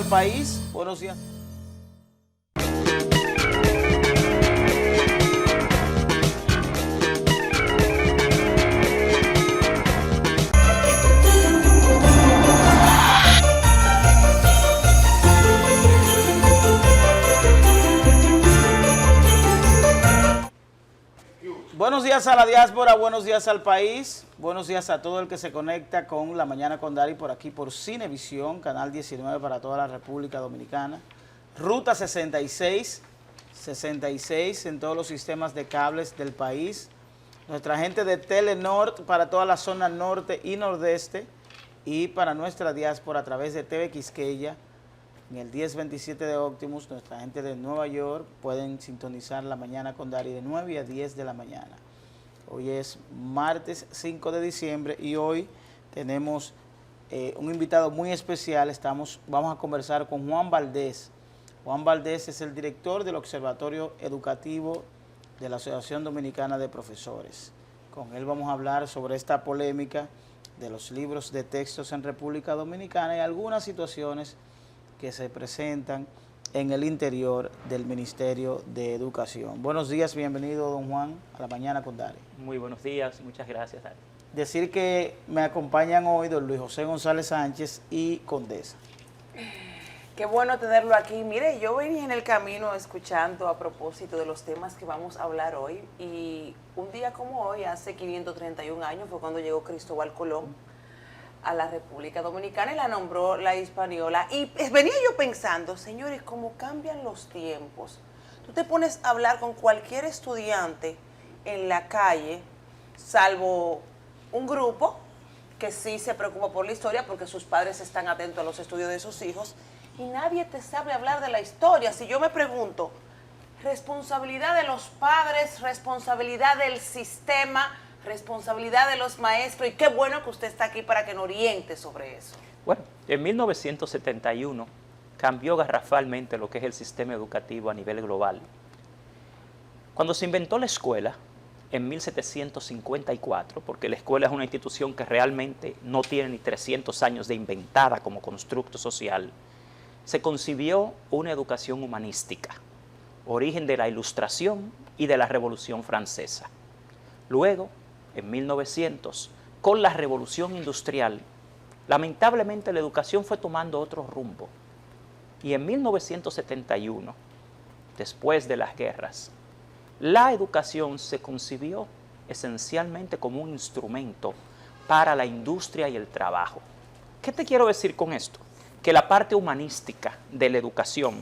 país. Buenos días. Buenos días a la diáspora, buenos días al país, buenos días a todo el que se conecta con La Mañana con Dari por aquí por Cinevisión, canal 19 para toda la República Dominicana, ruta 66 en todos los sistemas de cables del país, nuestra gente de Telenor para toda la zona norte y nordeste y para nuestra diáspora a través de TV Quisqueya. En el 1027 de Optimus, nuestra gente de Nueva York pueden sintonizar La Mañana con Dari de 9 a 10 de la mañana. Hoy es martes 5 de diciembre y hoy tenemos un invitado muy especial. Vamos a conversar con Juan Valdés. Juan Valdés es el director del Observatorio Educativo de la Asociación Dominicana de Profesores. Con él vamos a hablar sobre esta polémica de los libros de textos en República Dominicana y algunas situaciones que se presentan en el interior del Ministerio de Educación. Buenos días, bienvenido don Juan a La Mañana con Dari. Muy buenos días, muchas gracias, Dari. Decir que me acompañan hoy don Luis José González Sánchez y Condesa. Qué bueno tenerlo aquí. Mire, yo venía en el camino escuchando a propósito de los temas que vamos a hablar hoy y un día como hoy, hace 531 años, fue cuando llegó Cristóbal Colón a la República Dominicana y la nombró la Hispaniola. Y venía yo pensando, señores, cómo cambian los tiempos. Tú te pones a hablar con cualquier estudiante en la calle, salvo un grupo que sí se preocupa por la historia porque sus padres están atentos a los estudios de sus hijos, y nadie te sabe hablar de la historia. Si yo me pregunto, responsabilidad de los padres, responsabilidad del sistema, responsabilidad de los maestros, y qué bueno que usted está aquí para que nos oriente sobre eso. Bueno, en 1971 cambió garrafalmente lo que es el sistema educativo a nivel global. Cuando se inventó la escuela, en 1754, porque la escuela es una institución que realmente no tiene ni 300 años de inventada como constructo social, se concibió una educación humanística, origen de la Ilustración y de la Revolución Francesa. Luego, en 1900, con la Revolución Industrial, lamentablemente la educación fue tomando otro rumbo. Y en 1971, después de las guerras, la educación se concibió esencialmente como un instrumento para la industria y el trabajo. ¿Qué te quiero decir con esto? Que la parte humanística de la educación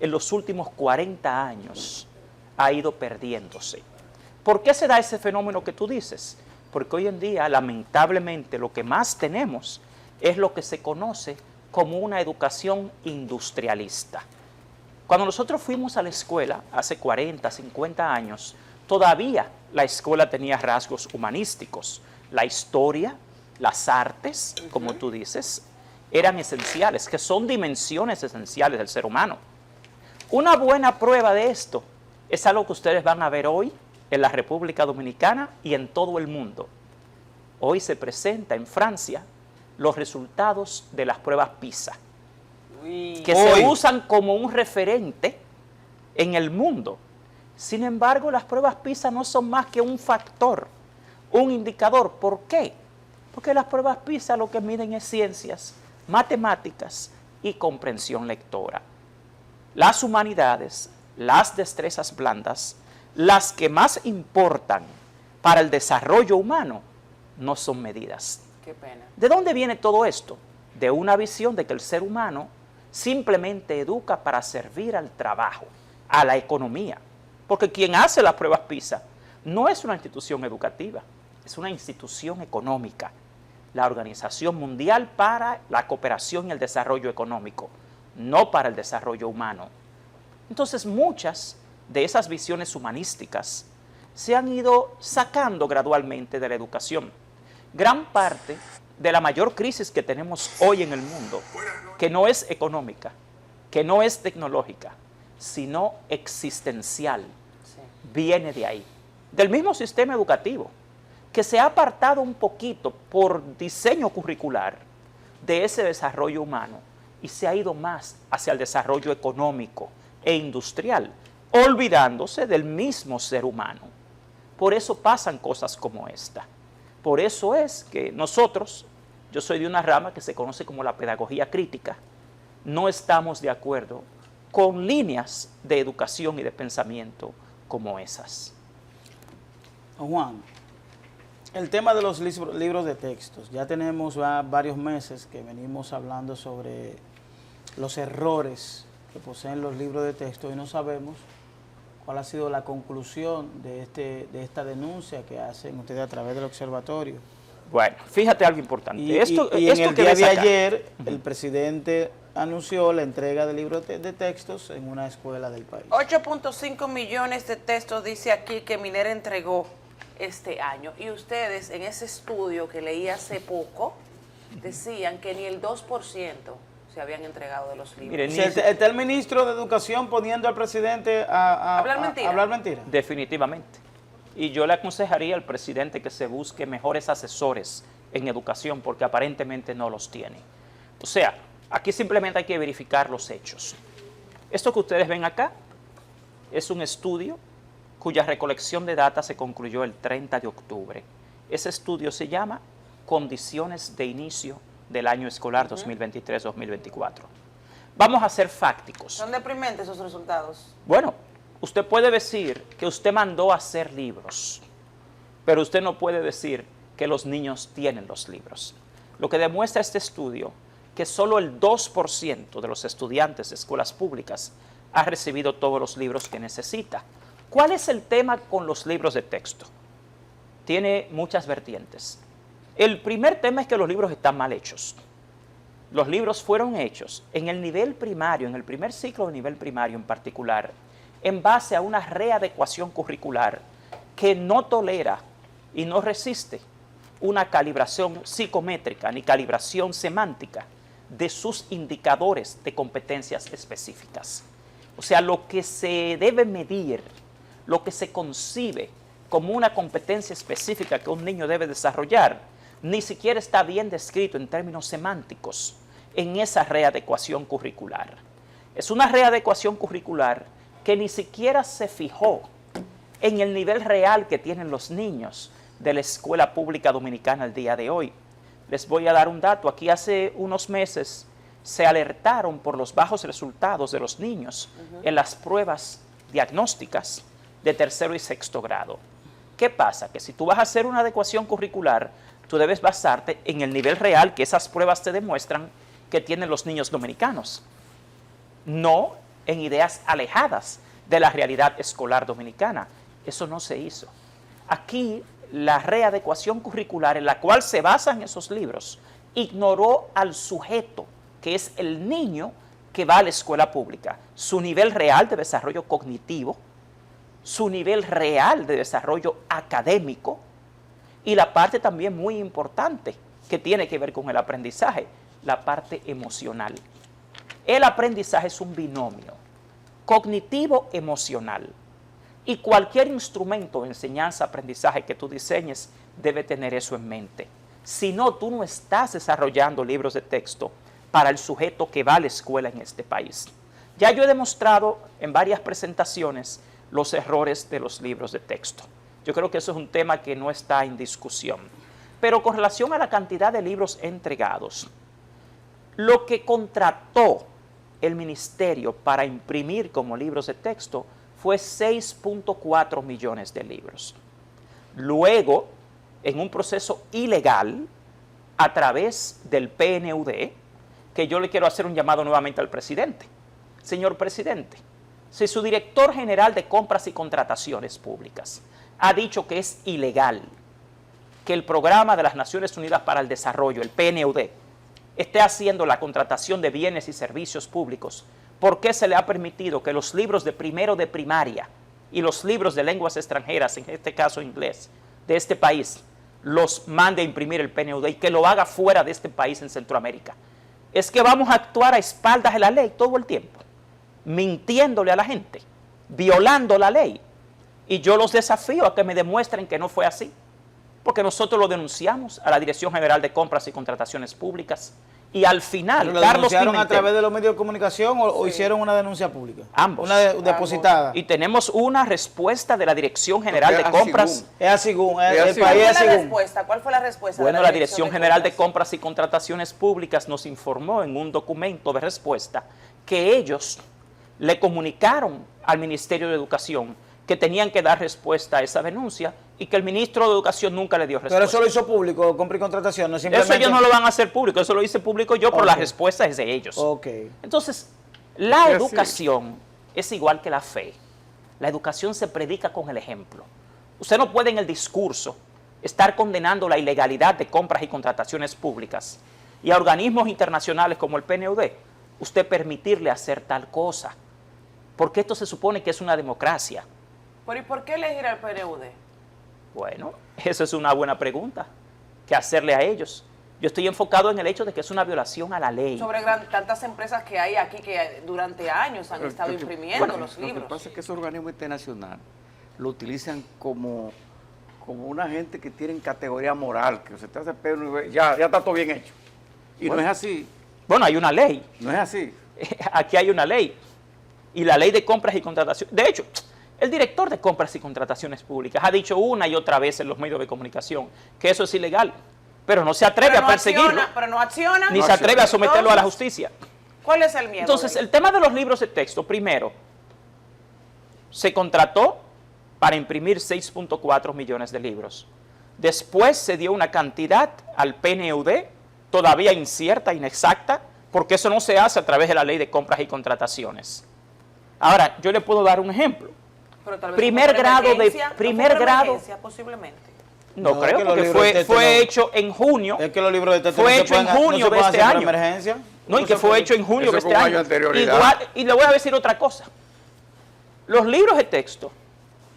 en los últimos 40 años ha ido perdiéndose. ¿Por qué se da ese fenómeno que tú dices? Porque hoy en día, lamentablemente, lo que más tenemos es lo que se conoce como una educación industrialista. Cuando nosotros fuimos a la escuela, hace 40, 50 años, todavía la escuela tenía rasgos humanísticos. La historia, las artes, como tú dices, eran esenciales, que son dimensiones esenciales del ser humano. Una buena prueba de esto es algo que ustedes van a ver hoy en la República Dominicana y en todo el mundo. Hoy se presenta en Francia los resultados de las pruebas PISA, que se usan como un referente en el mundo. Sin embargo, las pruebas PISA no son más que un factor, un indicador. ¿Por qué? Porque las pruebas PISA lo que miden es ciencias, matemáticas y comprensión lectora. Las humanidades, las destrezas blandas, las que más importan para el desarrollo humano, no son medidas. Qué pena. ¿De dónde viene todo esto? De una visión de que el ser humano simplemente educa para servir al trabajo, a la economía. Porque quien hace las pruebas PISA no es una institución educativa, es una institución económica. La Organización Mundial para la Cooperación y el Desarrollo Económico, no para el desarrollo humano. Entonces, muchas de esas visiones humanísticas se han ido sacando gradualmente de la educación. Gran parte de la mayor crisis que tenemos hoy en el mundo, que no es económica, que no es tecnológica, sino existencial, viene de ahí, del mismo sistema educativo, que se ha apartado un poquito por diseño curricular de ese desarrollo humano y se ha ido más hacia el desarrollo económico e industrial, olvidándose del mismo ser humano. Por eso pasan cosas como esta. Por eso es que nosotros, yo soy de una rama que se conoce como la pedagogía crítica, no estamos de acuerdo con líneas de educación y de pensamiento como esas. Juan, el tema de los libros de textos, ya tenemos varios meses que venimos hablando sobre los errores que poseen los libros de texto y no sabemos cuál ha sido la conclusión de esta denuncia que hacen ustedes a través del observatorio. Bueno, fíjate algo importante. Y en el que día ves de acá, ayer, el presidente anunció la entrega de libros de textos en una escuela del país. 8.5 millones de textos dice aquí que Minera entregó este año. Y ustedes en ese estudio que leí hace poco decían que ni el 2% se habían entregado de los libros. Miren, O sea, está el ministro de Educación poniendo al presidente a hablar mentira. definitivamente. Y yo le aconsejaría al presidente que se busque mejores asesores en educación porque aparentemente no los tiene. O sea, aquí simplemente hay que verificar los hechos. Esto que ustedes ven acá es un estudio cuya recolección de datos se concluyó el 30 de octubre. Ese estudio se llama Condiciones de Inicio del Año Escolar 2023-2024. Vamos a ser fácticos. ¿Son deprimentes esos resultados? Bueno, usted puede decir que usted mandó a hacer libros, pero usted no puede decir que los niños tienen los libros. Lo que demuestra este estudio que solo el 2% de los estudiantes de escuelas públicas ha recibido todos los libros que necesita. ¿Cuál es el tema con los libros de texto? Tiene muchas vertientes. El primer tema es que los libros están mal hechos. Los libros fueron hechos en el nivel primario, en el primer ciclo de nivel primario en particular, en base a una readecuación curricular que no tolera y no resiste una calibración psicométrica ni calibración semántica de sus indicadores de competencias específicas. O sea, lo que se debe medir, lo que se concibe como una competencia específica que un niño debe desarrollar, ni siquiera está bien descrito en términos semánticos en esa readecuación curricular. Es una readecuación curricular que ni siquiera se fijó en el nivel real que tienen los niños de la escuela pública dominicana el día de hoy. Les voy a dar un dato. Aquí hace unos meses se alertaron por los bajos resultados de los niños en las pruebas diagnósticas de tercero y sexto grado. ¿Qué pasa? Que si tú vas a hacer una adecuación curricular, tú debes basarte en el nivel real que esas pruebas te demuestran que tienen los niños dominicanos, no en ideas alejadas de la realidad escolar dominicana. Eso no se hizo. Aquí la readecuación curricular en la cual se basan esos libros ignoró al sujeto, que es el niño que va a la escuela pública, su nivel real de desarrollo cognitivo, su nivel real de desarrollo académico y la parte también muy importante que tiene que ver con el aprendizaje, la parte emocional. El aprendizaje es un binomio cognitivo-emocional y cualquier instrumento de enseñanza-aprendizaje que tú diseñes debe tener eso en mente. Si no, tú no estás desarrollando libros de texto para el sujeto que va a la escuela en este país. Ya yo he demostrado en varias presentaciones los errores de los libros de texto. Yo creo que eso es un tema que no está en discusión. Pero con relación a la cantidad de libros entregados, lo que contrató el ministerio para imprimir como libros de texto fue 6.4 millones de libros. Luego, en un proceso ilegal, a través del PNUD, que yo le quiero hacer un llamado nuevamente al presidente. Señor presidente, si su director general de compras y contrataciones públicas ha dicho que es ilegal que el programa de las Naciones Unidas para el Desarrollo, el PNUD, esté haciendo la contratación de bienes y servicios públicos, ¿por qué se le ha permitido que los libros de primero de primaria y los libros de lenguas extranjeras, en este caso inglés, de este país, los mande a imprimir el PNUD y que lo haga fuera de este país en Centroamérica? Es que vamos a actuar a espaldas de la ley todo el tiempo, mintiéndole a la gente, violando la ley. Y yo los desafío a que me demuestren que no fue así, porque nosotros lo denunciamos a la Dirección General de Compras y Contrataciones Públicas Y al final, ¿Pero lo Carlos denunciaron a Pimentel, través de los medios de comunicación o hicieron una denuncia pública? Ambos. Una depositada. y tenemos una respuesta de la Dirección General de Porque Compras. Es así, el así. país es ¿Cuál fue la así. respuesta? ¿Cuál fue la respuesta? Bueno, de la Dirección General de Compras? Compras y Contrataciones Públicas nos informó en un documento de respuesta que ellos le comunicaron al Ministerio de Educación que tenían que dar respuesta a esa denuncia y que el ministro de Educación nunca le dio respuesta. Pero eso lo hizo público, compra y contratación, no simplemente... Eso ellos no lo van a hacer público, eso lo hice público yo, pero la respuesta es de ellos. Ok. Entonces, la Y así. educación es igual que la fe. La educación se predica con el ejemplo. Usted no puede en el discurso estar condenando la ilegalidad de compras y contrataciones públicas y a organismos internacionales como el PNUD, usted permitirle hacer tal cosa. Porque esto se supone que es una democracia. Pero ¿y por qué elegir al PNUD? Bueno, eso es una buena pregunta que hacerle a ellos. Yo estoy enfocado en el hecho de que es una violación a la ley. Sobre tantas empresas que hay aquí que durante años han estado imprimiendo los Lo que libros. pasa es que ese organismo internacional lo utilizan como una gente que tiene categoría moral, que se te hace pedo y ya está todo bien hecho. Y no es así, Bueno, hay una ley. no es así. Aquí hay una ley. Y la ley de compras y contrataciones. De hecho, el director de compras y contrataciones públicas ha dicho una y otra vez en los medios de comunicación que eso es ilegal, pero no se atreve Pero a no perseguirlo, acciona, pero no acciona. ni No se atreve a acciona. someterlo a la Entonces, justicia. ¿cuál es el miedo? Entonces, de el tema de los libros de texto, primero, se contrató para imprimir 6.4 millones de libros. Después se dio una cantidad al PNUD, todavía incierta, inexacta, porque eso no se hace a través de la ley de compras y contrataciones. Ahora, yo le puedo dar un ejemplo. Pero tal vez primer fue por grado de- emergencia, ¿no primer fue por grado- emergencia, posiblemente. No, No, es creo, que los porque libros de texto fue no- hecho en junio. Es que los libros de texto Fue no se hecho en pueden- no junio se de pueden este hacer por año. emergencia. No, y que fue hecho en junio Eso de este con un año año. de anterioridad. Igual, y le voy a decir otra cosa. Los libros de texto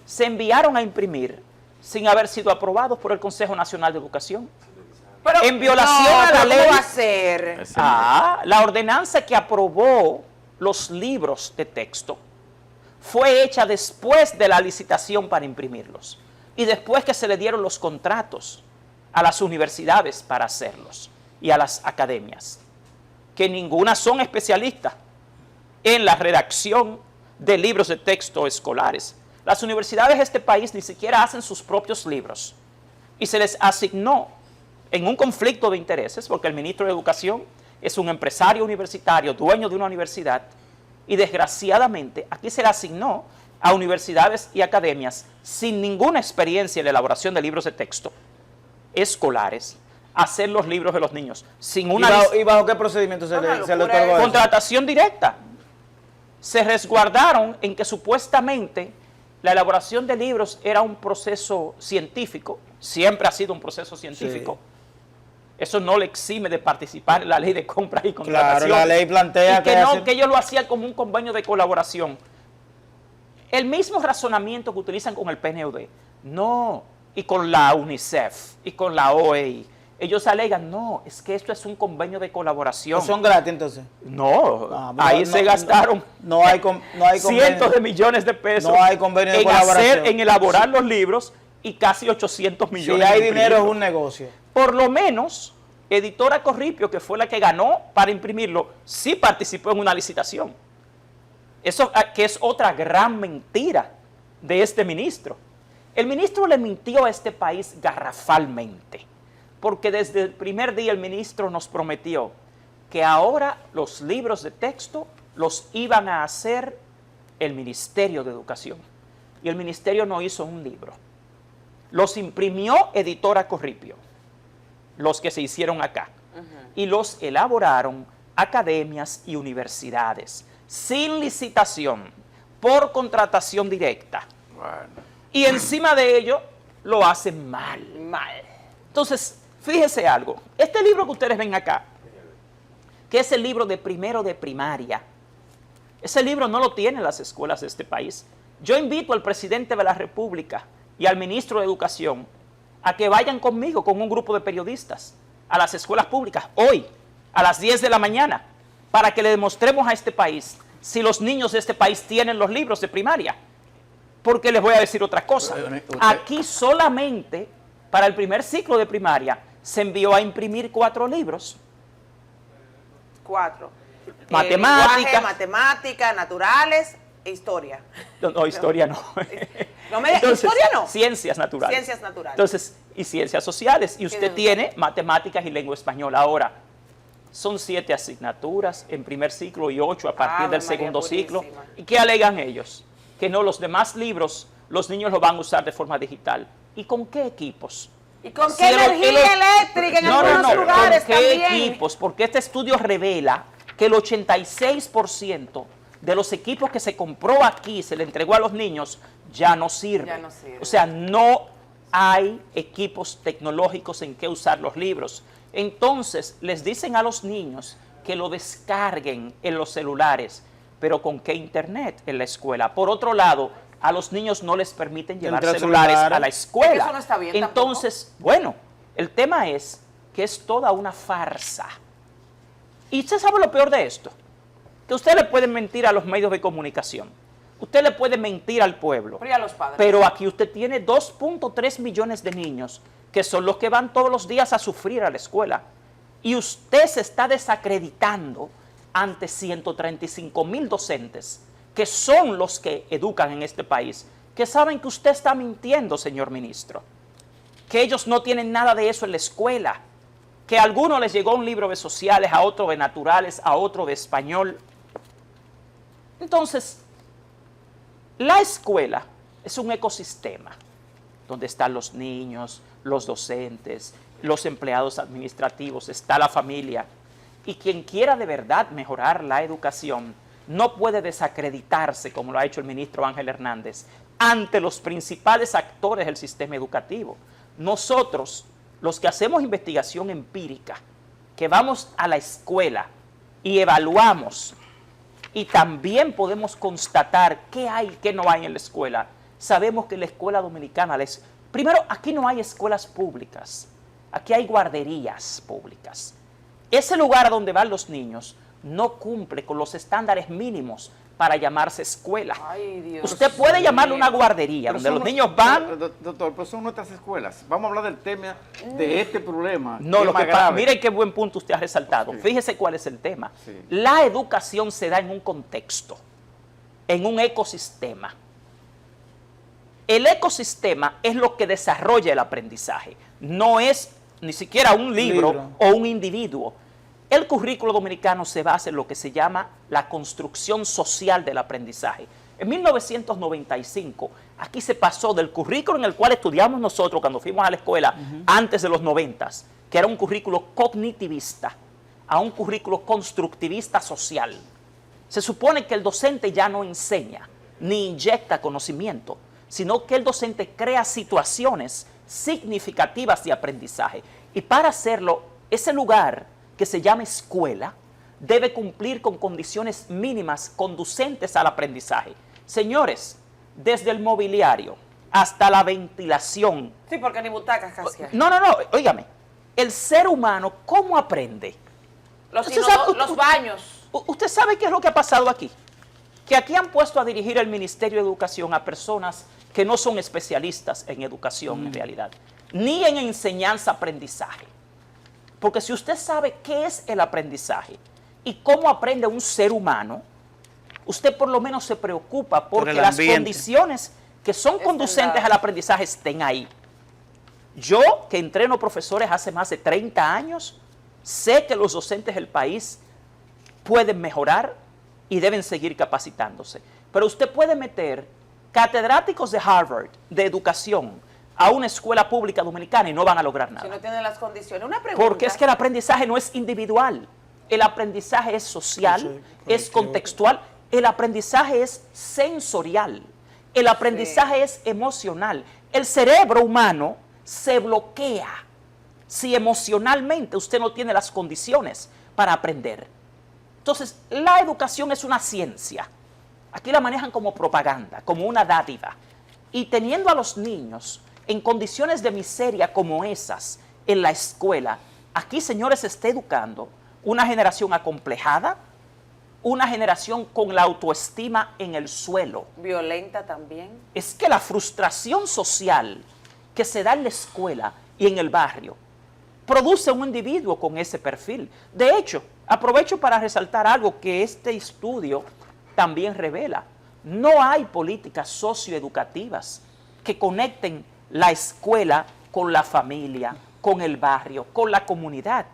se enviaron a imprimir sin haber sido aprobados por el Consejo Nacional de Educación. Pero, En violación a la pero ley. ¿cómo va a ser? La ordenanza que aprobó los libros de texto fue hecha después de la licitación para imprimirlos y después que se le dieron los contratos a las universidades para hacerlos y a las academias, que ninguna son especialistas en la redacción de libros de texto escolares. Las universidades de este país ni siquiera hacen sus propios libros y se les asignó en un conflicto de intereses, porque el ministro de Educación es un empresario universitario, dueño de una universidad, y desgraciadamente aquí se le asignó a universidades y academias sin ninguna experiencia en la elaboración de libros de texto escolares, hacer los libros de los niños, sin una ¿Y bajo qué procedimiento se Una le locura otorgó eso. eso? contratación directa. Se resguardaron en que supuestamente la elaboración de libros era un proceso científico, siempre ha sido un proceso científico. Sí. Eso no le exime de participar en la ley de compras y contratación. Claro, la ley plantea y que no, hacen- que ellos lo hacían como un convenio de colaboración. El mismo razonamiento que utilizan con el PNUD, no, y con la UNICEF, y con la OEI. Ellos alegan, no, es que esto es un convenio de colaboración. ¿No son gratis entonces? No, Ah, pero ahí no- se gastaron no hay convenio. cientos de millones de pesos No hay convenio de en colaboración. en elaborar los libros y casi 800 Si millones hay en dinero es imprimirlo. un negocio. Por lo menos, Editora Corripio, que fue la que ganó para imprimirlo, sí participó en una licitación. Eso que es otra gran mentira de este ministro. El ministro le mintió a este país garrafalmente, porque desde el primer día el ministro nos prometió que ahora los libros de texto los iban a hacer el Ministerio de Educación. Y el ministerio no hizo un libro. Los imprimió Editora Corripio, los que se hicieron acá, y los elaboraron academias y universidades, sin licitación, por contratación directa. Bueno, Y encima de ello, lo hacen mal. Mal. Entonces, fíjense algo. Este libro que ustedes ven acá, que es el libro de primero de primaria, ese libro no lo tienen las escuelas de este país. Yo invito al presidente de la República y al ministro de Educación a que vayan conmigo, con un grupo de periodistas, a las escuelas públicas, hoy, a las 10 de la mañana, para que le demostremos a este país si los niños de este país tienen los libros de primaria. Porque les voy a decir otra cosa. Aquí solamente para el primer ciclo de primaria se envió a imprimir 4 libros. 4. Matemática. Matemática, naturales e historia. No, historia no. No me historia no. Ciencias naturales. Ciencias naturales. Entonces, y ciencias sociales. Y usted tiene matemáticas y lengua española. Ahora, son 7 asignaturas en primer ciclo y 8 a partir del segundo ciclo. ¿Y qué alegan ellos? Que no, los demás libros, los niños los van a usar de forma digital. ¿Y con qué equipos? ¿Y con qué energía eléctrica en algunos lugares ¿con qué también? equipos? Porque este estudio revela que el 86% de los equipos que se compró aquí, se le entregó a los niños, ya no sirve. Ya no sirve. O sea, no hay equipos tecnológicos en que usar los libros. Entonces, les dicen a los niños que lo descarguen en los celulares, pero ¿con qué internet en la escuela? Por otro lado, a los niños no les permiten llevar celulares a la escuela. Eso no está bien Entonces, bueno, el tema es que es toda una farsa. ¿Y usted sabe lo peor de esto? Que usted le puede mentir a los medios de comunicación. Usted le puede mentir al pueblo. Pero y a los padres. Pero aquí usted tiene 2.3 millones de niños que son los que van todos los días a sufrir a la escuela. Y usted se está desacreditando ante 135,000 docentes, que son los que educan en este país, que saben que usted está mintiendo, señor ministro, que ellos no tienen nada de eso en la escuela, que a algunos les llegó un libro de sociales, a otro de naturales, a otro de español. Entonces, la escuela es un ecosistema donde están los niños, los docentes, los empleados administrativos, está la familia. Y quien quiera de verdad mejorar la educación no puede desacreditarse, como lo ha hecho el ministro Ángel Hernández, ante los principales actores del sistema educativo. Nosotros, los que hacemos investigación empírica, que vamos a la escuela y evaluamos, y también podemos constatar qué hay y qué no hay en la escuela, sabemos que la escuela dominicana, primero, aquí no hay escuelas públicas, aquí hay guarderías públicas. Ese lugar a donde van los niños no cumple con los estándares mínimos para llamarse escuela. Ay, Dios. Usted puede llamarlo una guardería, donde los niños van... Doctor, pero son nuestras escuelas. Vamos a hablar del tema de este problema. No, que lo es más que pasa, grave. mire qué buen punto usted ha resaltado. Sí. Fíjese cuál es el tema. Sí. La educación se da en un contexto, en un ecosistema. El ecosistema es lo que desarrolla el aprendizaje, no es ni siquiera un libro o un individuo. El currículo dominicano se basa en lo que se llama la construcción social del aprendizaje. En 1995, aquí se pasó del currículo en el cual estudiamos nosotros cuando fuimos a la escuela antes de los 90, que era un currículo cognitivista, a un currículo constructivista social. Se supone que el docente ya no enseña ni inyecta conocimiento, sino que el docente crea situaciones significativas de aprendizaje. Y para hacerlo, ese lugar que se llama escuela debe cumplir con condiciones mínimas conducentes al aprendizaje. Señores, desde el mobiliario hasta la ventilación. Sí, porque ni butacas casi hay. No, óigame, el ser humano, ¿cómo aprende? Los Usted baños. ¿Usted sabe qué es lo que ha pasado aquí? Que aquí han puesto a dirigir el Ministerio de Educación a personas que no son especialistas en educación en realidad, ni en enseñanza-aprendizaje. Porque si usted sabe qué es el aprendizaje y cómo aprende un ser humano, usted por lo menos se preocupa porque las condiciones que son conducentes al aprendizaje estén ahí. Yo, que entreno profesores hace más de 30 años, sé que los docentes del país pueden mejorar y deben seguir capacitándose. Pero usted puede meter catedráticos de Harvard, de educación, a una escuela pública dominicana y no van a lograr nada. Si no tienen las condiciones. Una pregunta. Porque es que el aprendizaje no es individual. El aprendizaje es social, es contextual. El aprendizaje es sensorial. El aprendizaje es emocional. El cerebro humano se bloquea si emocionalmente usted no tiene las condiciones para aprender. Entonces, la educación es una ciencia. Aquí la manejan como propaganda, como una dádiva. Y teniendo a los niños en condiciones de miseria como esas en la escuela, aquí, señores, se está educando una generación acomplejada, una generación con la autoestima en el suelo. Violenta también. Es que la frustración social que se da en la escuela y en el barrio produce un individuo con ese perfil. De hecho, Aprovecho para resaltar algo que este estudio también revela. No hay políticas socioeducativas que conecten la escuela con la familia, con el barrio, con la comunidad.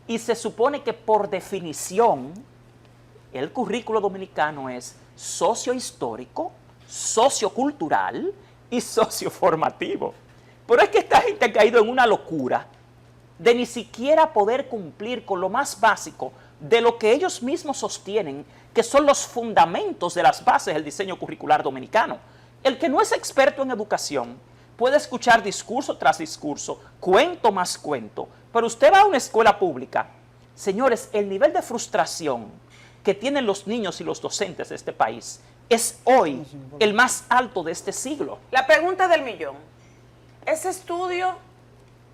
Y se supone que por definición el currículo dominicano es sociohistórico, sociocultural y socioformativo. Pero es que esta gente ha caído en una locura de ni siquiera poder cumplir con lo más básico de lo que ellos mismos sostienen, que son los fundamentos de las bases del diseño curricular dominicano. El que no es experto en educación puede escuchar discurso tras discurso, cuento más cuento, pero usted va a una escuela pública, señores, el nivel de frustración que tienen los niños y los docentes de este país es hoy el más alto de este siglo. La pregunta del millón. ¿Ese estudio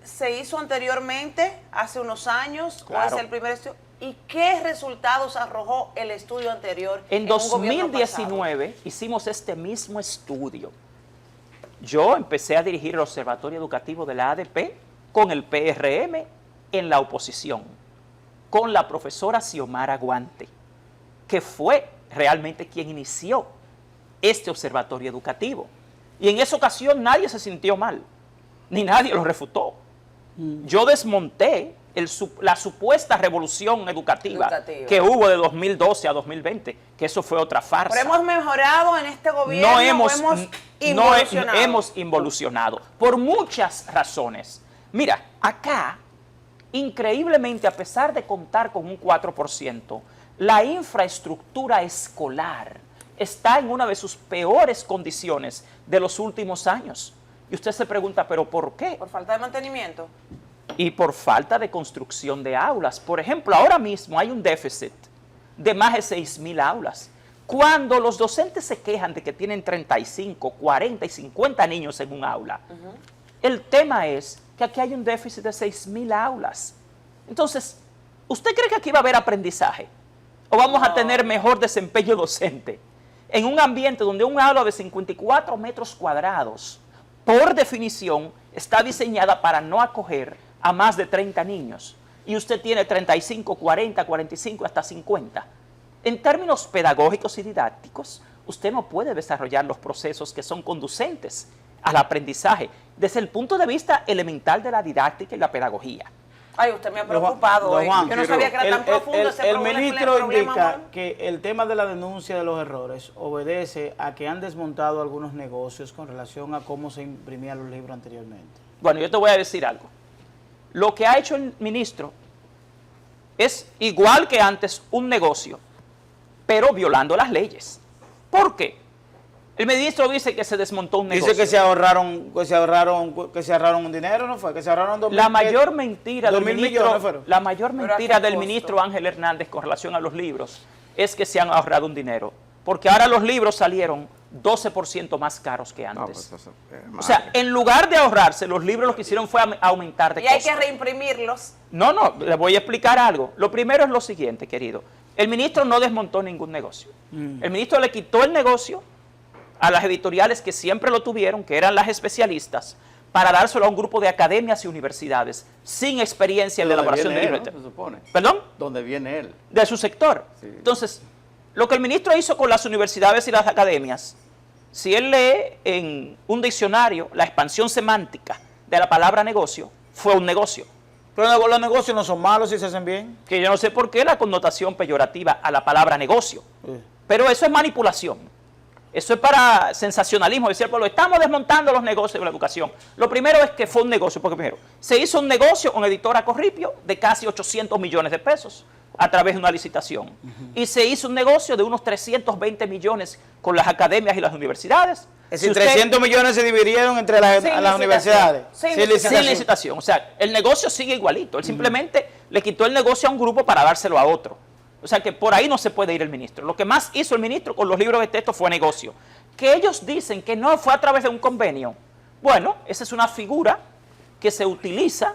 se hizo anteriormente, hace unos años? Claro. ¿O es el primer estudio? ¿Y qué resultados arrojó el estudio anterior? En un gobierno 2019 hicimos este mismo estudio. Yo empecé a dirigir el Observatorio Educativo de la ADP con el PRM en la oposición, con la profesora Xiomara Guante, que fue realmente quien inició este observatorio educativo. Y en esa ocasión nadie se sintió mal, ni nadie lo refutó. Yo desmonté la supuesta revolución educativa que hubo de 2012 a 2020, que eso fue otra farsa. Pero hemos mejorado en este gobierno, No hemos involucionado. hemos involucionado por muchas razones. Mira, acá, increíblemente, a pesar de contar con un 4%, la infraestructura escolar está en una de sus peores condiciones de los últimos años. Y usted se pregunta, ¿pero por qué? Por falta de mantenimiento. Y por falta de construcción de aulas. Por ejemplo, ahora mismo hay un déficit de más de 6.000 aulas. Cuando los docentes se quejan de que tienen 35, 40 y 50 niños en un aula, el tema es que aquí hay un déficit de 6.000 aulas. Entonces, ¿usted cree que aquí va a haber aprendizaje? ¿O vamos a tener mejor desempeño docente? En un ambiente donde un aula de 54 metros cuadrados, por definición, está diseñada para no acoger a más de 30 niños. Y usted tiene 35, 40, 45, hasta 50. En términos pedagógicos y didácticos, usted no puede desarrollar los procesos que son conducentes al aprendizaje desde el punto de vista elemental de la didáctica y la pedagogía. Ay, usted me ha preocupado hoy. Juan, Yo no sabía que era tan profundo ese el problema. ministro indica Juan. que el tema de la denuncia de los errores obedece a que han desmontado algunos negocios con relación a cómo se imprimían los libros anteriormente. Bueno, yo te voy a decir algo. Lo que ha hecho el ministro es igual que antes un negocio, pero violando las leyes. ¿Por qué? El ministro dice que se desmontó un negocio. Dice que se ahorraron un dinero, ¿no fue? Que se ahorraron 2.000. La mayor mentira del 2.000 ministro, millones fueron. la mayor ¿Pero a mentira qué del costo? ministro Ángel Hernández con relación a los libros es que se han ahorrado un dinero, porque ahora los libros salieron 12% más caros que No, antes. pues eso es O sea, malo. en lugar de ahorrarse, los libros lo que hicieron fue aumentar de Y hay costo. que reimprimirlos. No, le voy a explicar algo. Lo primero es lo siguiente, querido. El ministro no desmontó ningún negocio. El ministro le quitó el negocio a las editoriales que siempre lo tuvieron, que eran las especialistas, para dárselo a un grupo de academias y universidades sin experiencia en la ¿Dónde elaboración de viene libros. él, no? Se supone. ¿Perdón? ¿Dónde viene él? De su sector. Sí. Entonces, lo que el ministro hizo con las universidades y las academias, si él lee en un diccionario la expansión semántica de la palabra negocio, fue un negocio. Pero los negocios no son malos si se hacen bien. Que yo no sé por qué la connotación peyorativa a la palabra negocio. Pero eso es manipulación. Eso es para sensacionalismo, decir, pues lo estamos desmontando los negocios de la educación. Lo primero es que fue un negocio, porque primero, se hizo un negocio con Editora Corripio de casi 800 millones de pesos a través de una licitación. Y se hizo un negocio de unos 320 millones con las academias y las universidades. Es Si decir, usted- 300 millones se dividieron entre las licitación. universidades. Sin sin licitación. O sea, el negocio sigue igualito. Él simplemente le quitó el negocio a un grupo para dárselo a otro. O sea que por ahí no se puede ir el ministro. Lo que más hizo el ministro con los libros de texto fue negocio. Que ellos dicen que no fue a través de un convenio. Bueno, esa es una figura que se utiliza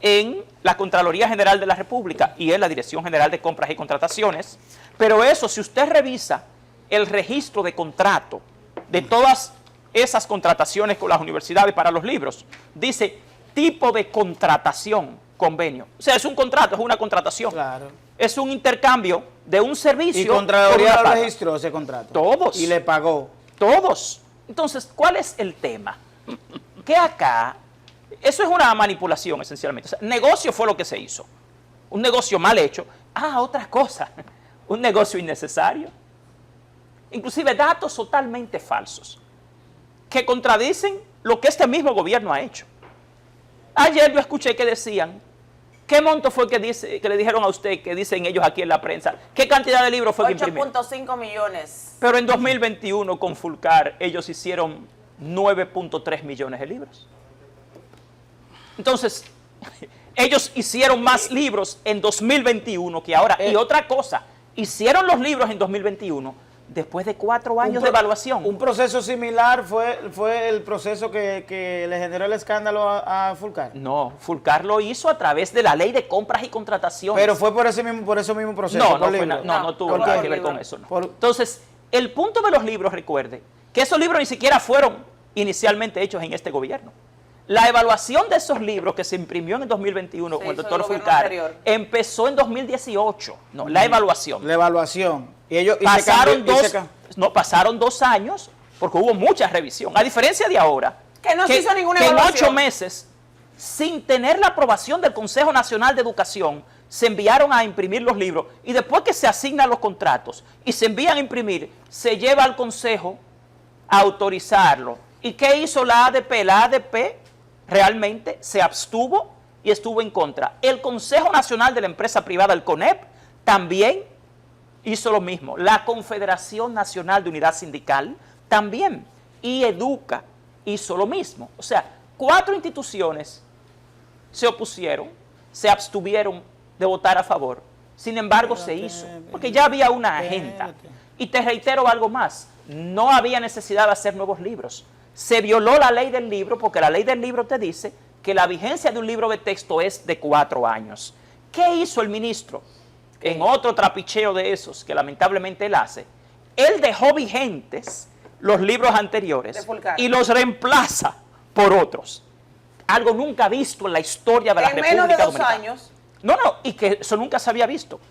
en la Contraloría General de la República y en la Dirección General de Compras y Contrataciones. Pero eso, si usted revisa el registro de contrato de todas esas contrataciones con las universidades para los libros, dice tipo de contratación convenio. O sea, es un contrato, es una contratación. Claro. Es un intercambio de un servicio. Y Contraloría por una paga. registró ese contrato. Todos. Y le pagó. Todos. Entonces, ¿cuál es el tema? Que acá, eso es una manipulación esencialmente. O sea, negocio fue lo que se hizo. Un negocio mal hecho. Otra cosa. Un negocio innecesario. Inclusive datos totalmente falsos que contradicen lo que este mismo gobierno ha hecho. Ayer yo escuché que decían, ¿qué monto fue que le dijeron a usted, que dicen ellos aquí en la prensa? ¿Qué cantidad de libros fue que imprimieron? 8.5 millones. Pero en 2021 con Fulcar ellos hicieron 9.3 millones de libros. Entonces, ellos hicieron más libros en 2021 que ahora. Y otra cosa, hicieron los libros en 2021 después de 4 años de evaluación. Un proceso similar fue el proceso que le generó el escándalo a Fulcar. No, Fulcar lo hizo a través de la ley de compras y contrataciones. Pero fue por ese mismo proceso. No tuvo nada que ver con eso. No. Por- Entonces, el punto de los libros, recuerde, que esos libros ni siquiera fueron inicialmente hechos en este gobierno. La evaluación de esos libros que se imprimió en el 2021 con el hizo doctor el gobierno Fulcar anterior. empezó en 2018. No, la evaluación. La evaluación. Y ellos Pasaron 2 años porque hubo mucha revisión. A diferencia de ahora, Que no se hizo ninguna que en evaluación. 8 meses, sin tener la aprobación del Consejo Nacional de Educación, se enviaron a imprimir los libros y después que se asignan los contratos y se envían a imprimir, se lleva al Consejo a autorizarlo. ¿Y qué hizo la ADP? La ADP realmente se abstuvo y estuvo en contra. El Consejo Nacional de la Empresa Privada, el CONEP, también hizo lo mismo. La Confederación Nacional de Unidad Sindical también. Y Educa hizo lo mismo. O sea, 4 instituciones se opusieron, se abstuvieron de votar a favor. Sin embargo, se hizo, porque ya había una agenda. Y te reitero algo más, no había necesidad de hacer nuevos libros. Se violó la ley del libro, porque la ley del libro te dice que la vigencia de un libro de texto es de 4 años. ¿Qué hizo el ministro? En otro trapicheo de esos, que lamentablemente él hace, él dejó vigentes los libros anteriores De Fulcar. y los reemplaza por otros. Algo nunca visto en la historia de la En República menos de 2 Dominicana. años. No, y que eso nunca se había visto.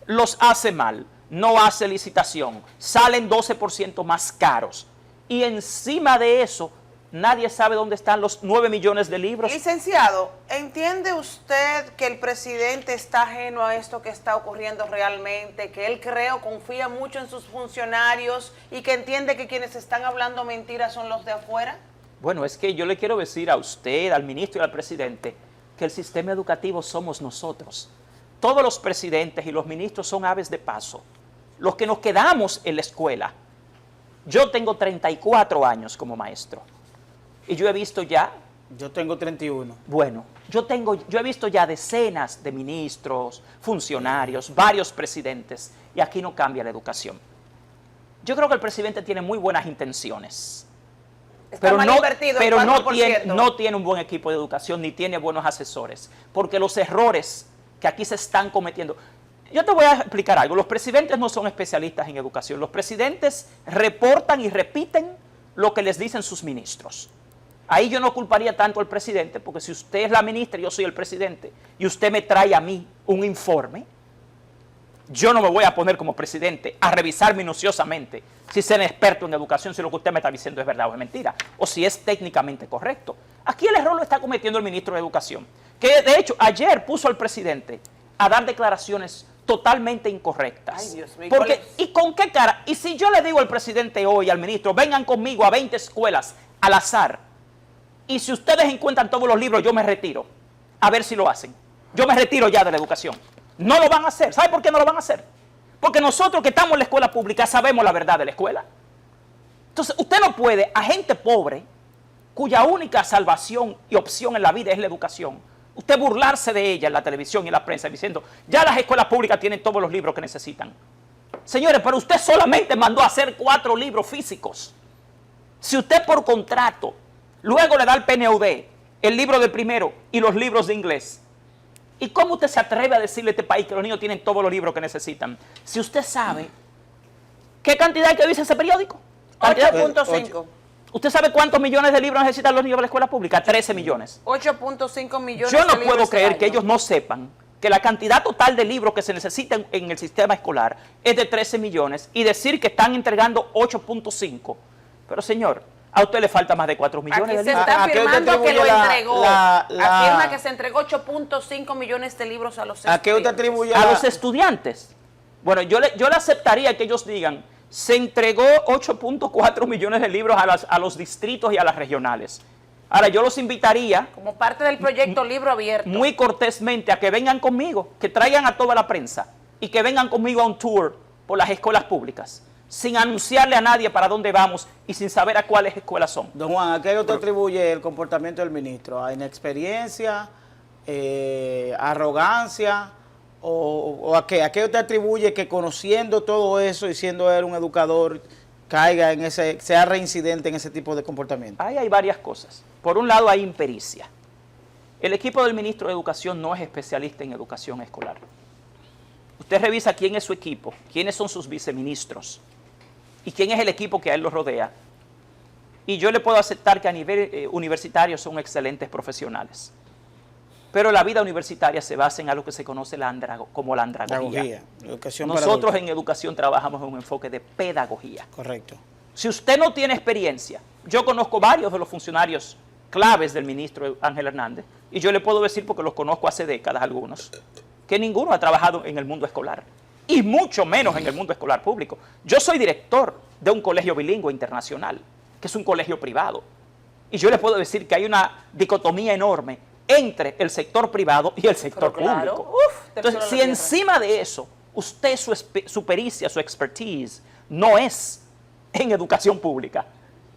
Los hace mal, no hace licitación, salen 12% más caros. Y encima de eso, nadie sabe dónde están los 9 millones de libros. Licenciado, ¿entiende usted que el presidente está ajeno a esto que está ocurriendo realmente? Que él confía mucho en sus funcionarios y que entiende que quienes están hablando mentiras son los de afuera? Bueno, es que yo le quiero decir a usted, al ministro y al presidente, que el sistema educativo somos nosotros. Todos los presidentes y los ministros son aves de paso. Los que nos quedamos en la escuela. Yo tengo 34 años como maestro. Y yo he visto ya... Yo tengo 31. Bueno, yo he visto ya decenas de ministros, funcionarios, varios presidentes, y aquí no cambia la educación. Yo creo que el presidente tiene muy buenas intenciones, Está mal invertido el pero no 4%. tiene un buen equipo de educación, ni tiene buenos asesores, porque los errores que aquí se están cometiendo... Yo te voy a explicar algo, los presidentes no son especialistas en educación, los presidentes reportan y repiten lo que les dicen sus ministros. Ahí yo no culparía tanto al presidente, porque si usted es la ministra y yo soy el presidente, y usted me trae a mí un informe, yo no me voy a poner como presidente a revisar minuciosamente si ser experto en educación, si lo que usted me está diciendo es verdad o es mentira, o si es técnicamente correcto. Aquí el error lo está cometiendo el ministro de Educación, que de hecho ayer puso al presidente a dar declaraciones totalmente incorrectas. Ay, Dios mío, Porque, ¿cuál es? ¿y con qué cara? Y si yo le digo al presidente hoy, al ministro, vengan conmigo a 20 escuelas al azar, y si ustedes encuentran todos los libros, yo me retiro. A ver si lo hacen. Yo me retiro ya de la educación. No lo van a hacer. ¿Sabe por qué no lo van a hacer? Porque nosotros que estamos en la escuela pública sabemos la verdad de la escuela. Entonces, usted no puede a gente pobre, cuya única salvación y opción en la vida es la educación, usted burlarse de ella en la televisión y en la prensa diciendo, ya las escuelas públicas tienen todos los libros que necesitan. Señores, pero usted solamente mandó a hacer 4 libros físicos. Si usted por contrato luego le da al PNUD el libro de primero y los libros de inglés, ¿y cómo usted se atreve a decirle a este país que los niños tienen todos los libros que necesitan? Si usted sabe qué cantidad hay que dice ese periódico. 8.5. ¿Usted sabe cuántos millones de libros necesitan los niños de la escuela pública? 13 millones. 8.5 millones Yo de no libros puedo este creer que año. ellos no sepan que la cantidad total de libros que se necesitan en el sistema escolar es de 13 millones y decir que están entregando 8.5. Pero señor, a usted le falta más de 4 millones Aquí de se libros. está ¿A qué usted afirmando que lo atribuye entregó. Afirma que se entregó 8.5 millones de libros a los ¿A qué usted estudiantes. atribuye A los estudiantes. Bueno, yo le aceptaría que ellos digan, se entregó 8.4 millones de libros a los distritos y a las regionales. Ahora, yo los invitaría Como parte del proyecto Libro Abierto. muy cortésmente a que vengan conmigo, que traigan a toda la prensa y que vengan conmigo a un tour por las escuelas públicas, sin anunciarle a nadie para dónde vamos y sin saber a cuáles escuelas son. Don Juan, ¿a qué usted atribuye el comportamiento del ministro? ¿A inexperiencia, arrogancia o a qué? ¿A qué usted atribuye que conociendo todo eso y siendo él un educador caiga en sea reincidente en ese tipo de comportamiento? Ahí hay varias cosas. Por un lado hay impericia. El equipo del ministro de Educación no es especialista en educación escolar. Usted revisa quién es su equipo, quiénes son sus viceministros y quién es el equipo que a él lo rodea. Y yo le puedo aceptar que a nivel universitario son excelentes profesionales. Pero la vida universitaria se basa en algo que se conoce como la andragogía. Educación para Nosotros adultos. en educación trabajamos en un enfoque de pedagogía. Correcto. Si usted no tiene experiencia, yo conozco varios de los funcionarios claves del ministro Ángel Hernández, y yo le puedo decir, porque los conozco hace décadas algunos, que ninguno ha trabajado en el mundo escolar, y mucho menos en el mundo escolar público. Yo soy director de un colegio bilingüe internacional, que es un colegio privado, y yo le puedo decir que hay una dicotomía enorme entre el sector privado y el sector Pero claro, público. uf, Entonces, tercero si en la tierra. encima de eso, usted su pericia, su expertise, no es en educación pública,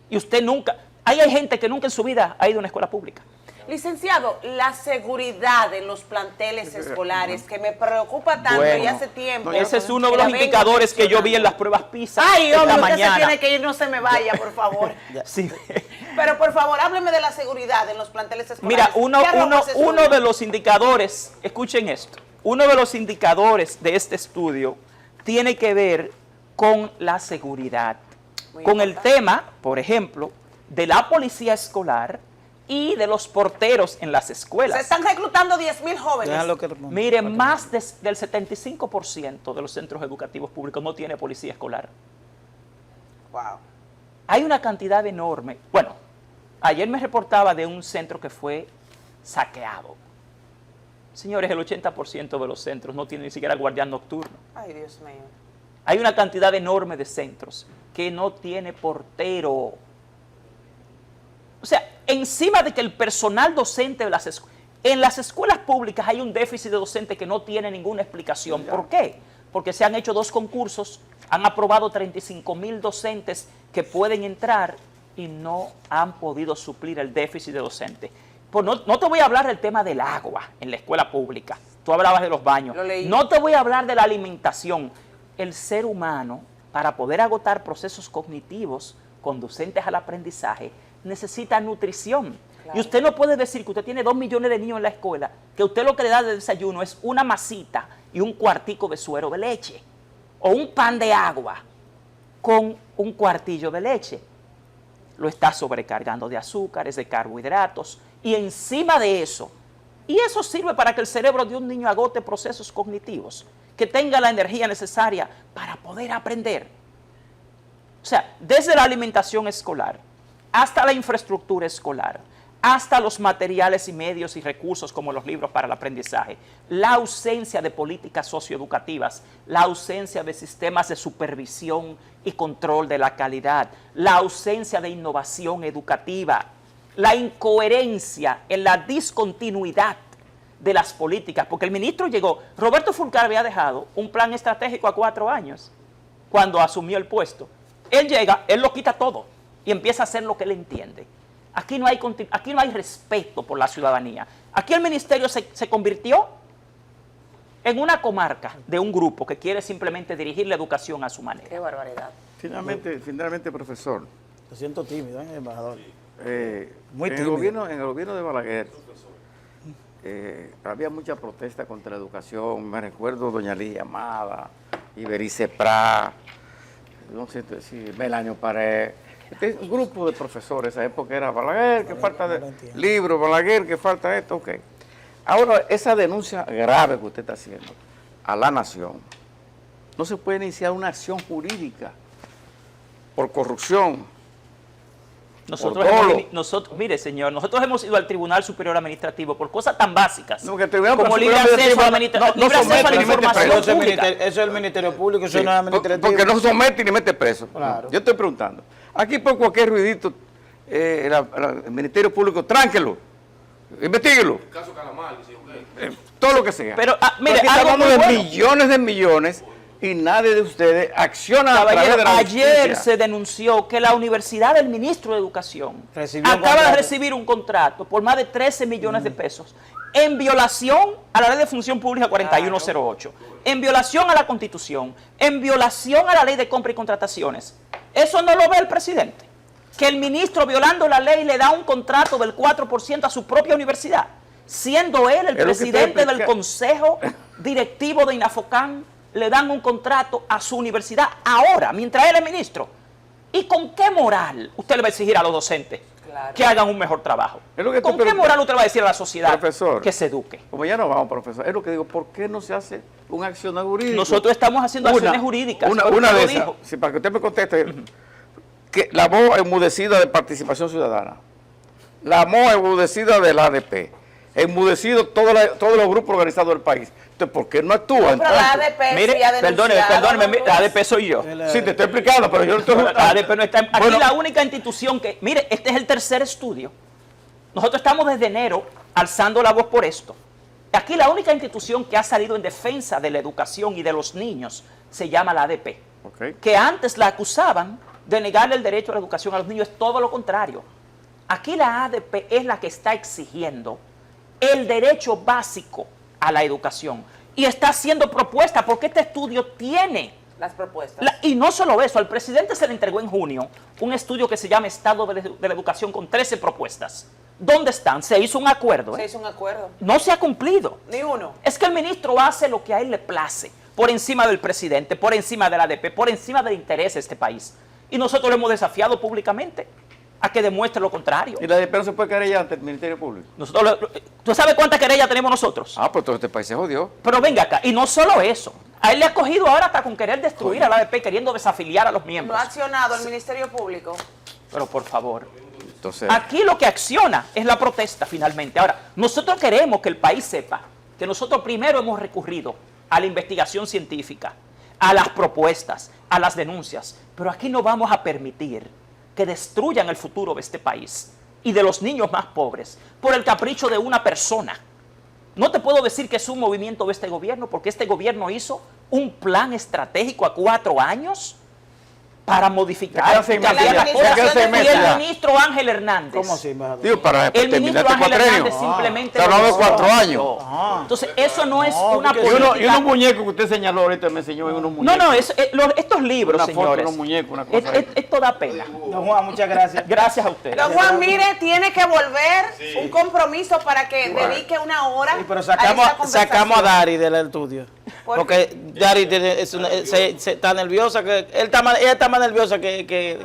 y usted nunca, hay gente que nunca en su vida ha ido a una escuela pública. Licenciado, la seguridad en los planteles escolares, que me preocupa tanto y Bueno, hace tiempo. ese es uno de que los la vengo indicadores que yo vi en las mencionando. pruebas PISA Ay, esta hombre, usted se mañana. tiene que ir, no se me vaya, por favor. Sí. Pero por favor, hábleme de la seguridad en los planteles escolares. Mira, ¿Qué arroja ese uno estudio? de los indicadores, escuchen esto, uno de los indicadores de este estudio tiene que ver con la seguridad, Muy con el importante. tema, por ejemplo, de la policía escolar y de los porteros en las Se escuelas. están reclutando 10.000 jóvenes. Déjalo que responda. Miren, más del 75% de los centros educativos públicos no tiene policía escolar. Wow. Hay una cantidad enorme. Bueno, ayer me reportaba de un centro que fue saqueado. Señores, el 80% de los centros no tienen ni siquiera guardián nocturno. Ay, Dios mío. Hay una cantidad enorme de centros que no tiene portero. O sea, encima de que el personal docente de en las escuelas públicas hay un déficit de docentes que no tiene ninguna explicación. ¿Por qué? Porque se han hecho 2 concursos, han aprobado 35,000 docentes que pueden entrar y no han podido suplir el déficit de docentes. Pues no te voy a hablar del tema del agua en la escuela pública. Tú hablabas de los baños. Lo leí. No te voy a hablar de la alimentación. El ser humano, para poder agotar procesos cognitivos conducentes al aprendizaje, necesita nutrición. Claro. Y usted no puede decir que usted tiene 2 millones de niños en la escuela, que usted lo que le da de desayuno es una masita y un cuartico de suero de leche, o un pan de agua con un cuartillo de leche. Lo está sobrecargando de azúcares, de carbohidratos, y encima de eso, y eso sirve para que el cerebro de un niño agote procesos cognitivos, que tenga la energía necesaria para poder aprender. O sea, desde la alimentación escolar, hasta la infraestructura escolar, hasta los materiales y medios y recursos como los libros para el aprendizaje, la ausencia de políticas socioeducativas, la ausencia de sistemas de supervisión y control de la calidad, la ausencia de innovación educativa, la incoherencia en la discontinuidad de las políticas, porque el ministro llegó, Roberto Fulcar había dejado un plan estratégico a 4 años cuando asumió el puesto. Él llega, él lo quita todo y empieza a hacer lo que él entiende. Aquí no hay respeto por la ciudadanía. Aquí el ministerio se convirtió en una comarca de un grupo que quiere simplemente dirigir la educación a su manera. Qué barbaridad. Finalmente, profesor, Lo siento tímido, embajador. Muy en tímido. el gobierno de Balaguer había mucha protesta contra la educación. Me recuerdo doña Lidia Amada, Iberice Prat, no sé decir, Melanio Pared, Este grupo de profesores, esa época era Balaguer, que falta no lo de entiendo. libro, Balaguer, que falta esto, ok. Ahora, esa denuncia grave que usted está haciendo a la nación, no se puede iniciar una acción jurídica por corrupción. Mire, señor, nosotros hemos ido al Tribunal Superior Administrativo por cosas tan básicas No, que el Tribunal como Superior libre acceso a la, Administrativo no libre acceso a somete la ni mete información preso. pública. Eso es el Ministerio Público, eso Sí, no es administrativo. porque no somete ni mete preso. Claro. Yo estoy preguntando. Aquí por cualquier ruidito, el Ministerio Público, tránquelo, investíguelo. Caso Calamar, dice, ok. Todo lo que sea. Pero, mire, aquí algo estamos muy de bueno. millones y nadie de ustedes acciona a través Caballero, de la ayer justicia. se denunció que la Universidad del Ministro de Educación Recibió un acaba de contrato. recibir un contrato por más de 13 millones de pesos en violación a la Ley de Función Pública 4108, en violación a la Constitución, en violación a la Ley de Compra y Contrataciones. Eso no lo ve el presidente. Que el ministro, violando la ley, le da un contrato del 4% a su propia universidad, siendo él el Es lo que presidente te del explica. Consejo Directivo de INAFOCAN, le dan un contrato a su universidad ahora, mientras él es ministro. ¿Y con qué moral usted le va a exigir a los docentes Claro. que hagan un mejor trabajo? Es lo que ¿Con te qué pregunto. moral usted le va a decir a la sociedad Profesor. que se eduque? Como ya no vamos, profesor, es lo que digo, ¿por qué no se hace un accionar jurídico? Nosotros estamos haciendo acciones jurídicas. Una usted de lo esas, dijo. sí, para que usted me conteste, que la voz enmudecida de Participación Ciudadana, la voz enmudecida del ADP, enmudecido todos los grupos organizados del país. Entonces, ¿por qué no actúan? Pero la ADP Mire, sí ha denunciado, perdóneme, ¿no? la ADP soy yo. Sí, te estoy explicando, pero yo no estoy... La ADP no está. Aquí Bueno, la única institución que. Mire, este es el tercer estudio. Nosotros estamos desde enero alzando la voz por esto. Aquí la única institución que ha salido en defensa de la educación y de los niños se llama la ADP. ok. Que antes la acusaban de negarle el derecho a la educación a los niños. Es todo lo contrario. Aquí la ADP es la que está exigiendo el derecho básico a la educación. Y está haciendo propuestas porque este estudio tiene. Las propuestas. Y no solo eso, al presidente se le entregó en junio un estudio que se llama Estado de la Educación con 13 propuestas. ¿Dónde están? Se hizo un acuerdo. Se hizo un acuerdo. No se ha cumplido. Ni uno. Es que el ministro hace lo que a él le place, por encima del presidente, por encima de la ADP, por encima del interés de este país. Y nosotros lo hemos desafiado públicamente a que demuestre lo contrario. Y la ADP no se puede querellar ante el Ministerio Público. ¿Tú sabes cuántas querellas tenemos nosotros? Ah, pues todo este país se jodió. Pero venga acá, y no solo eso. A él le ha cogido ahora hasta con querer destruir a la ADP, queriendo desafiliar a los No miembros. ha accionado el Ministerio Público. Pero por favor, Entonces, aquí lo que acciona es la protesta finalmente. Ahora, nosotros queremos que el país sepa que nosotros primero hemos recurrido a la investigación científica, a las propuestas, a las denuncias, pero aquí no vamos a permitir que destruyan el futuro de este país y de los niños más pobres por el capricho de una persona. No te puedo decir que es un movimiento de este gobierno, porque este gobierno hizo un plan estratégico a 4 años para modificar, Ya quedan 6 meses cambiar ya. las cosas. Ya quedan 6 Y meses ya. el ministro Ángel Hernández. ¿Cómo así, embajador? digo, para El terminar ministro este Ángel cuatrenio. Hernández simplemente... Está hablando de 4 años. Ah. Entonces, eso no es No, una porque- Y política... unos muñecos que usted señaló ahorita, me enseñó en unos No, muñecos. no, estos libros, Una foto de señores, unos muñecos, una cosa ahí. esto da pena. Don Juan, muchas gracias. Gracias a ustedes. Don Juan, mire, tiene que volver un compromiso para que dedique una hora Sí, pero a esta sacamos a conversación. Dari del estudio. ¿Por Porque Dari se está nerviosa, ella está más nerviosa que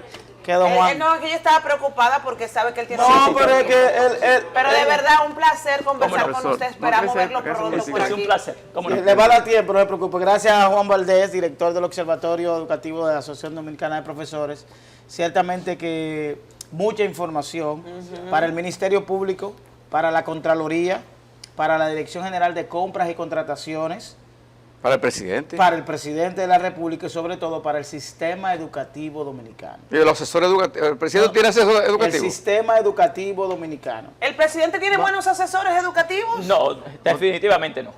Don Juan. No, que ella estaba preocupada porque sabe que él tiene... No, un pero es que Pero de verdad, un placer conversar Profesor, con usted. no Esperamos crece, verlo crece pronto música. por Es un aquí. placer. ¿Cómo no? le va a dar tiempo, no se preocupe. Gracias a Juan Valdés, director del Observatorio Educativo de la Asociación Dominicana de Profesores. Ciertamente que mucha información para el Ministerio Público, para la Contraloría, para la Dirección General de Compras y Contrataciones, Para el presidente. para el presidente de la República y sobre todo para el sistema educativo dominicano. Y el asesor educativo. El presidente tiene asesor El educativo. sistema educativo dominicano. ¿El presidente tiene buenos asesores educativos? No, definitivamente no.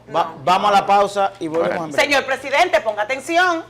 Vamos a la pausa y volvemos en breve. Señor presidente, ponga atención.